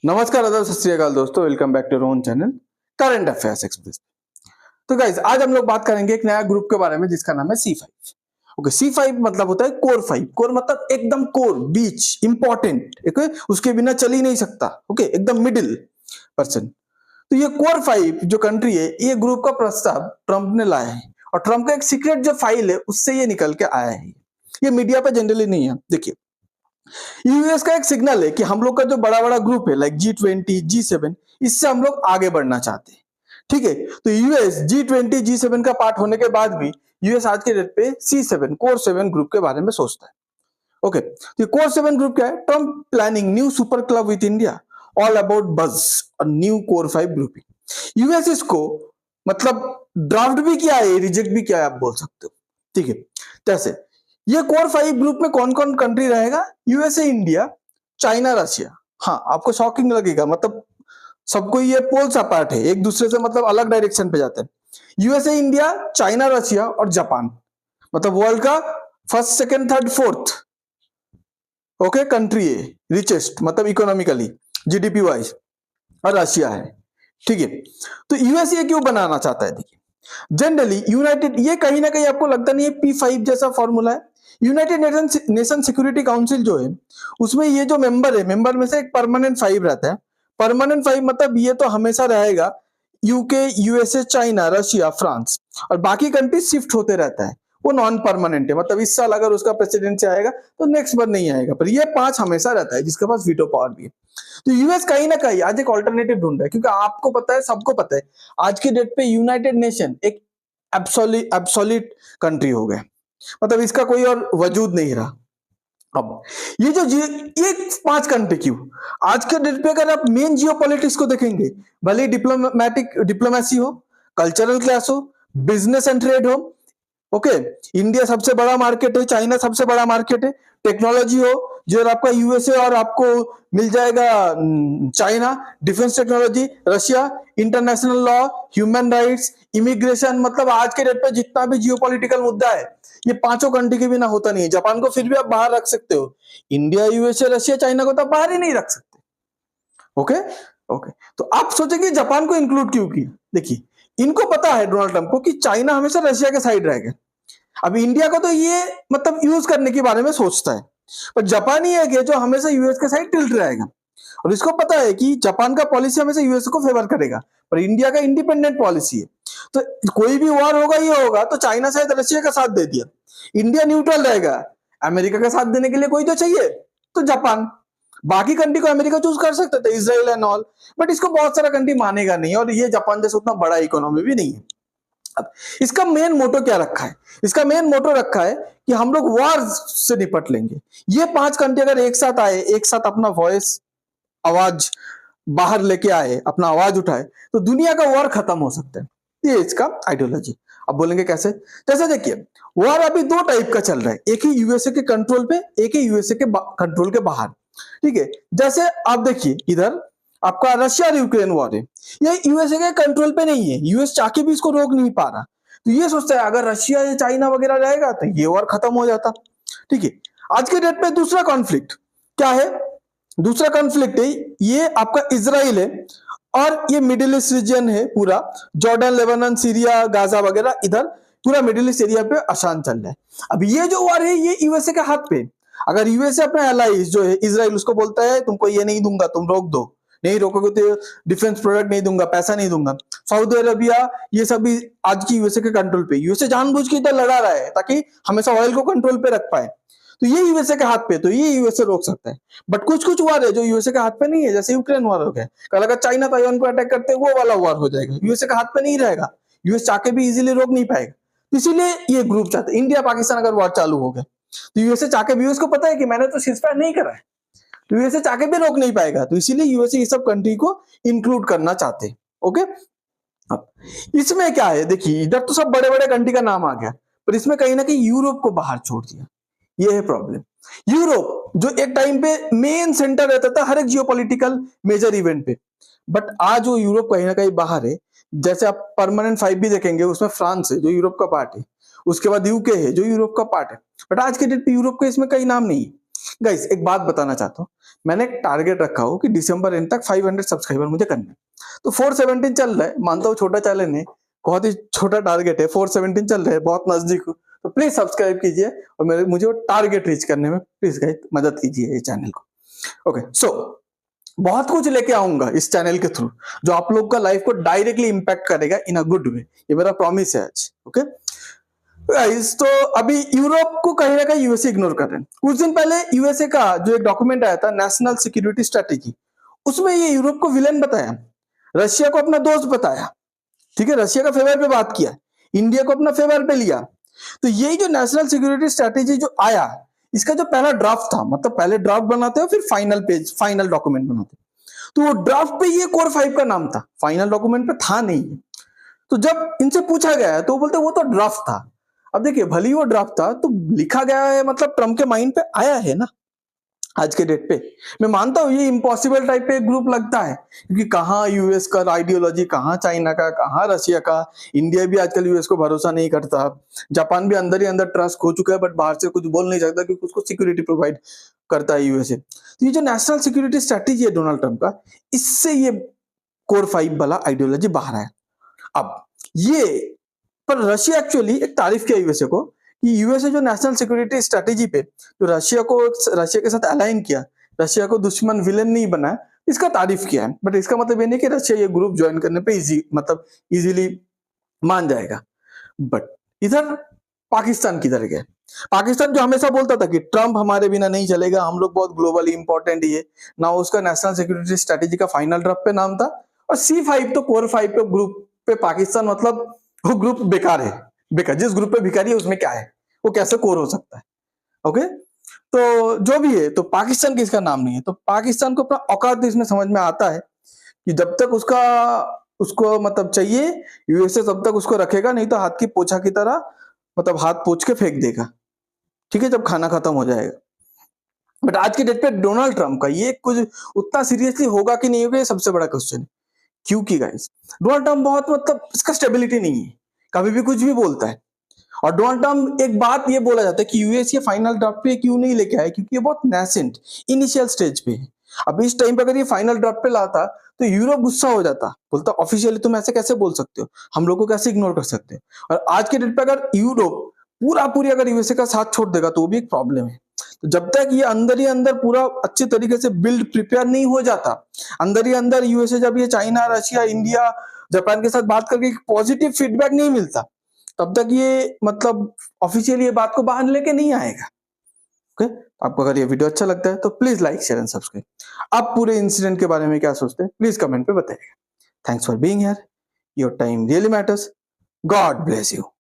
नमस्कार, आदाब, सत श्री अकाल दोस्तों। Welcome back to own channel current affairs express. तो गाइज आज हम लोग बात करेंगे एक नया ग्रुप के बारे में जिसका नाम है C5। ओके, C5 मतलब होता है कोर 5। कोर मतलब एकदम कोर, बीच, इंपॉर्टेंट, उसके बिना चल ही नहीं सकता। ओके, एकदम मिडिल पर्सन। तो ये कोर 5 जो कंट्री है, ये ग्रुप का प्रस्ताव ट्रंप ने लाया है और ट्रंप का एक सीक्रेट जो फाइल है उससे ये निकल के आया है। ये मीडिया पे जनरली नहीं है। देखिए, यूएस का एक सिग्नल है कि हम लोग का जो बड़ा बड़ा ग्रुप है लाइक G20, G7, इससे हम लोग आगे बढ़ना चाहते हैं। ठीक है, तो यूएस G20, G7 का पार्ट होने के बाद भी यूएस आज के डेट पे C7 कोर 7 ग्रुप के बारे में सोचता है। ओके, तो कोर 7 ग्रुप क्या है? Trump planning new super club with India, all about बज और न्यू कोर 5 ग्रुपिंग। यूएस इसको मतलब ड्राफ्ट भी किया है, रिजेक्ट भी किया है, आप बोल सकते हो। ठीक है, कैसे ये कोर 5 ग्रुप में कौन कौन कंट्री रहेगा? USA, India, China, Russia. हाँ, आपको शॉकिंग लगेगा, मतलब सबको ये पोल्स अपार्ट है, एक दूसरे से मतलब अलग डायरेक्शन पे जाते हैं। यूएसए, इंडिया, चाइना, रशिया और जापान, मतलब वर्ल्ड का first, second, third, fourth okay country है, रिचेस्ट मतलब इकोनॉमिकली, जीडीपी वाइज, और रशिया है। ठीक है, तो यूएसए क्यों बनाना चाहता है? देखिए, जनरली यूनाइटेड, ये कहीं ना कहीं आपको लगता नहीं है P5 जैसा फॉर्मूला है? यूनाइटेड नेशन सिक्योरिटी काउंसिल जो है, उसमें ये जो मेंबर है, मेंबर में से एक परमानेंट 5 रहता है। परमानेंट 5 मतलब ये तो हमेशा रहेगा, UK, USA, China, Russia, France, और बाकी कंट्री शिफ्ट होते रहता है। वो नॉन परमानेंट है, मतलब इस साल अगर उसका प्रेसिडेंट से आएगा तो नेक्स्ट बार नहीं आएगा, पर ये 5 हमेशा रहता है जिसके पास वीटो पावर भी है। तो यूएस कहीं ना कहीं आज एक ऑल्टरनेटिव ढूंढ रहा है, क्योंकि आपको पता है, सबको पता है, आज के डेट पे यूनाइटेड नेशन एक एब्सोल्यूट कंट्री हो गया, मतलब इसका कोई और वजूद नहीं रहा। अब ये जो ये 5 कंट्री क्यों? आज के डेट पे अगर आप मेन जियो पॉलिटिक्स को देखेंगे, भले डिप्लोमेसी हो, कल्चरल क्लास हो, बिजनेस एंड ट्रेड हो, ओके, इंडिया सबसे बड़ा मार्केट है, चाइना सबसे बड़ा मार्केट है, टेक्नोलॉजी हो जो आपका यूएसए और आपको मिल जाएगा China, defence technology, Russia, international law, human rights, immigration, मतलब आज के डेट पे जितना भी जियोपॉलिटिकल मुद्दा है, ये 5 कंट्री के बिना होता नहीं है। जापान को फिर भी आप बाहर रख सकते हो, इंडिया, यूएसए, रशिया, चाइना को तो आप बाहर ही नहीं रख सकते। ओके ओके, तो आप सोचेंगे जापान को इंक्लूड क्यों किया? देखिए, इनको पता है डोनाल्ड ट्रंप को कि चाइना हमेशा रशिया के साइड रहेगा। अब इंडिया को तो ये मतलब यूज करने के बारे में सोचता है, पर जापान ही है कि जो हमेशा यूएस के साइड टिल्ट रहेगा, और इसको पता है कि जापान का पॉलिसी हमेशा यूएस को फेवर करेगा, पर इंडिया का इंडिपेंडेंट पॉलिसी है। तो कोई भी वार होगा, ये होगा तो चाइना शायद रशिया का साथ दे दिया, इंडिया न्यूट्रल रहेगा, अमेरिका का साथ देने के लिए कोई तो चाहिए, तो जापान। बाकी कंट्री को अमेरिका चूज कर सकते थे, इजराइल एंड ऑल, बट इसको बहुत सारा कंट्री मानेगा नहीं, और ये जापान जैसे उतना बड़ा इकोनॉमी भी नहीं है। अब इसका मेन मोटो क्या रखा है? इसका मेन मोटो रखा है कि हम लोग वॉर से निपट लेंगे। ये 5 कंट्री अगर एक साथ आए, एक साथ अपना वॉइस, आवाज बाहर लेके आए, अपना आवाज उठाए, तो दुनिया का वॉर खत्म हो सकता है। ये इसका आइडियोलॉजी। अब बोलेंगे कैसे? जैसे देखिए, वॉर अभी 2 टाइप का चल रहा है, एक ही यूएसए के कंट्रोल पे, एक ही यूएसए के कंट्रोल के बाहर। ठीक है, जैसे आप देखिए, इधर आपका रशिया और यूक्रेन वॉर है, ये यूएसए के कंट्रोल पे नहीं है, यूएस चाह के भी इसको रोक नहीं पा रहा। तो ये सोचता है अगर रशिया या चाइना वगैरह रहेगा तो ये वॉर खत्म हो जाता। ठीक है, आज के डेट पे दूसरा कॉन्फ्लिक्ट क्या है? दूसरा कॉन्फ्लिक्ट है ये आपका इजराइल है, और ये मिडिल ईस्ट रीजन है पूरा, जॉर्डन, लेबनान, सीरिया, गाजा वगैरह, इधर पूरा मिडिल ईस्ट एरिया पे अशांत चल रहा है। अब ये जो वॉर है ये यूएसए के हाथ पे। अगर यूएसए अपना एलाइज जो है इजराइल, उसको बोलता है तुमको ये नहीं दूंगा, तुम रोक दो, नहीं रोकोगे तो डिफेंस प्रोडक्ट नहीं दूंगा, पैसा नहीं दूंगा। सऊदी अरबिया, ये सब भी आज की यूएसए के कंट्रोल पे, यूएसए जानबूझ के इधर लड़ा रहा है ताकि हमेशा ऑयल को कंट्रोल पे रख पाए, तो ये यूएसए के हाथ पे, तो ये यूएसए रोक सकता है। बट कुछ कुछ वार है जो यूएसए के हाथ पे नहीं है, जैसे यूक्रेन वार हो गया, कल अगर चाइना ताइवान को अटैक करते वो वाला वार हो जाएगा, यूएसए के हाथ पे नहीं रहेगा, यूएस चाह के भी इजीली रोक नहीं पाएगा। तो इसीलिए ये ग्रुप चाहते हैं। इंडिया पाकिस्तान अगर वार चालू हो गया तो यूएसए चाह के भी, यूएस को पता है कि मैंने तो सीजफायर नहीं करा है, तो यूएसए चाह के भी रोक नहीं पाएगा, तो इसीलिए यूएसए ये सब कंट्री को इंक्लूड करना चाहते हैं। ओके, अब इसमें क्या है, देखिए इधर तो सब बड़े बड़े कंट्री का नाम आ गया, पर इसमें कहीं ना कहीं यूरोप को बाहर छोड़ दिया। ये है प्रॉब्लम। यूरोप जो एक टाइम पे मेन सेंटर रहता था हर एक जियोपॉलिटिकल मेजर इवेंट पे, बट आज वो यूरोप कहीं ना कहीं बाहर है। जैसे आप परमानेंट 5 भी देखेंगे, उसमें फ्रांस है जो यूरोप का पार्ट है, उसके बाद यूके है जो यूरोप का पार्ट है, बट आज के डेट पे यूरोप का इसमें कहीं नाम नहीं है। गाइस एक बात बताना चाहता हूँ, मैंने एक टारगेट रखा हो कि दिसंबर एंड तक 500 सब्सक्राइबर मुझे करने हैं। तो 417 चल रहा है, मानता हूँ छोटा चैनल है, बहुत ही छोटा टारगेट है, 417 चल रहा है, बहुत नजदीक हो, तो प्लीज सब्सक्राइब कीजिए और मेरे मुझे वो टारगेट रीच करने में प्लीज गाइस मदद कीजिए ये चैनल को। ओके सो बहुत कुछ लेके आऊंगा इस चैनल के थ्रू जो आप लोग का लाइफ को डायरेक्टली इंपैक्ट करेगा इन अ गुड वे, ये मेरा प्रॉमिस है आज। ओके गाइस, तो अभी यूरोप को कहीं ना कहीं यूएसए इग्नोर कर रहे हैं। कुछ दिन पहले यूएसए का जो एक डॉक्यूमेंट आया था नेशनल सिक्योरिटी स्ट्रेटेजी, उसमें ये यूरोप को विलेन बताया, रशिया को अपना दोस्त बताया, ठीक है, रशिया का फेवर पे बात किया, इंडिया को अपना फेवर पे लिया। तो यही जो नेशनल सिक्योरिटी स्ट्रेटेजी जो आया, इसका जो पहला ड्राफ्ट था, मतलब पहले ड्राफ्ट बनाते हो फिर फाइनल पेज फाइनल डॉक्यूमेंट बनाते, तो वो ड्राफ्ट पे ये कोर 5 का नाम था, फाइनल डॉक्यूमेंट पे था नहीं। तो जब इनसे पूछा गया तो वो बोलते वो तो ड्राफ्ट था। अब देखिए भले ही वो ड्राफ्ट था तो लिखा गया है, मतलब ट्रम्प के माइंड पे आया है ना आज के डेट पे। मैं मानता हूं ये इम्पॉसिबल टाइप पे एक ग्रुप लगता है, क्योंकि कहाँ यूएस का आइडियोलॉजी, कहाँ चाइना का, कहाँ रशिया का, इंडिया भी आजकल यूएस को भरोसा नहीं करता, जापान भी अंदर ही अंदर ट्रस्ट खो चुका है, बट बाहर से कुछ बोल नहीं सकता क्योंकि उसको सिक्योरिटी प्रोवाइड करता है यूएसए। तो ये जो नेशनल सिक्योरिटी स्ट्रेटेजी है डोनाल्ड ट्रम्प का, इससे ये कोर 5 वाला आइडियोलॉजी बाहर है। अब ये पर रशिया एक्चुअली एक तारीफ किया यूएसए को कि यूएसए जो नेशनल सिक्योरिटी स्ट्रेटेजी पे जो रशिया के साथ अलाइन किया, रशिया को दुश्मन विलेन नहीं बनाया, इसका तारीफ किया है। बट इसका मतलब ये नहीं कि रशिया ये ग्रुप ज्वाइन करने पे इजीली मान जाएगा। बट इधर पाकिस्तान किधर गए? पाकिस्तान जो हमेशा बोलता था कि ट्रम्प हमारे बिना नहीं चलेगा, हम लोग बहुत ग्लोबली इंपॉर्टेंट ही है ना, उसका नेशनल सिक्योरिटी स्ट्रेटेजी का फाइनल ड्राफ्ट पे नाम था, और C5 तो कोर 5 पे ग्रुप पे पाकिस्तान, मतलब वो ग्रुप बेकार है, बेकार। जिस ग्रुप पे भिखारी है उसमें क्या है, वो कैसे कोर हो सकता है? ओके, तो जो भी है, तो पाकिस्तान किसका नाम नहीं है, तो पाकिस्तान को अपना औकात इसमें समझ में आता है कि जब तक उसको मतलब चाहिए यूएसए, तब तक उसको रखेगा, नहीं तो हाथ की पोछा की तरह, मतलब हाथ पोछ के फेंक देगा, ठीक है, जब खाना खत्म हो जाएगा। बट आज के डेट पे डोनाल्ड ट्रम्प का ये कुछ उतना सीरियसली होगा कि नहीं होगा, ये सबसे बड़ा क्वेश्चन है। क्योंकि गाइस डोनाल्ड ट्रम्प बहुत, मतलब इसका स्टेबिलिटी नहीं है, कभी भी कुछ भी बोलता है। और डोनाल्ड ट्रम्प एक बात ये बोला जाता है कि यूएस ये फाइनल ड्राफ्ट पे क्यों नहीं लेके आया, क्योंकि ये बहुत नेसेंट इनिशियल स्टेज पे है। अब इस टाइम पे अगर ये फाइनल ड्राफ्ट पे लाता तो यूरोप गुस्सा हो जाता, बोलता ऑफिशियली तुम ऐसे कैसे बोल सकते हो, हम लोग को कैसे इग्नोर कर सकते हो। और आज के डेट पे अगर यूरोप पूरी अगर यूएसए का साथ छोड़ देगा तो वो भी एक प्रॉब्लम है। तो जब तक ये अंदर ही अंदर पूरा अच्छे तरीके से बिल्ड प्रिपेयर नहीं हो जाता, अंदर ही अंदर यूएसए जब ये चाइना, रशिया, इंडिया, जापान के साथ बात करके पॉजिटिव फीडबैक नहीं मिलता, तब तक ये मतलब ऑफिशियली ये बात को बाहर लेके नहीं आएगा। ओके, आपको अगर ये वीडियो अच्छा लगता है तो please like, share and subscribe. आप पूरे इंसिडेंट के बारे में क्या सोचते हैं प्लीज कमेंट पे बताइएगा। Thanks for being here, your time really matters, God bless you.